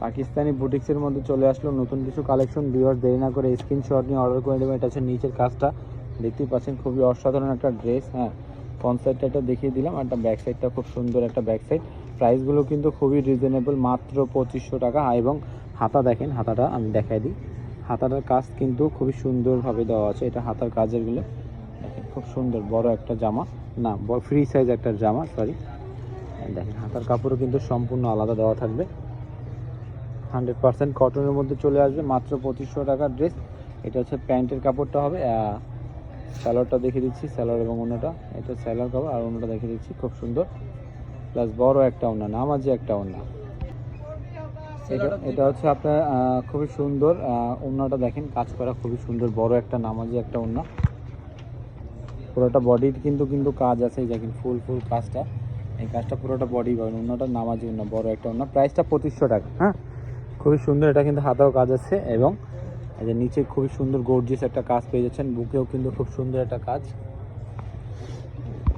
পাকিস্তানি বুটিক্সের মধ্যে চলে আসলো নতুন কিছু কালেকশন। ভিউয়ার্স দেরি না করে স্ক্রিনশট নিয়ে অর্ডার করে দেবেন। এটা হচ্ছে নিচের কাজটা দেখতেই পাচ্ছেন, খুবই অসাধারণ একটা ড্রেস। হ্যাঁ, ফ্রন্ট সাইডটা এটা দেখিয়ে দিলাম, আর একটা ব্যাক সাইডটা খুব সুন্দর একটা ব্যাক সাইড। প্রাইসগুলো কিন্তু খুবই রিজনেবল, মাত্র 2500 টাকা। এবং হাতা দেখেন, হাতাটা আমি দেখাই দিই। হাতাটার কাজ কিন্তু খুবই সুন্দরভাবে দেওয়া আছে। এটা হাতার কাজেরগুলো দেখেন, খুব সুন্দর বড় একটা জামা, না ফ্রি সাইজ একটা জামা, সরি। দেখেন হাতার কাপড়ও কিন্তু সম্পূর্ণ আলাদা দেওয়া থাকবে। 100% কটনের মধ্যে চলে আসবে, মাত্র 2500 টাকার ড্রেস। এটা হচ্ছে প্যান্টের কাপড়টা হবে। স্যালোয়ারটা দেখিয়ে দিচ্ছি, স্যালোয়ার এবং ওড়নাটা। এটা স্যালোয়ার কাপড়, আর ওড়নাটা দেখিয়ে দিচ্ছি, খুব সুন্দর। প্লাস বড় একটা ওড়না, নামাজি একটা ওড়না। এটা হচ্ছে আপনার খুবই সুন্দর ওড়নাটা দেখেন, কাজ করা খুবই সুন্দর, বড় একটা নামাজি একটা ওড়না। পুরোটা বডির কিন্তু কাজ আছে, এই দেখেন ফুল কাজটা। এই কাজটা পুরোটা বডি পাবেন। ওড়নাটা নামাজি ওড়না, বড় একটা ওড়না। প্রাইসটা 2500 টাকা। হ্যাঁ, খুবই সুন্দর। এটা কিন্তু হাতাও কাজ আছে, এবং এই যে নিচে খুবই সুন্দর গর্জিয়াস একটা কাজ পেয়ে যাচ্ছেন। বুকেও কিন্তু খুব সুন্দর একটা কাজ।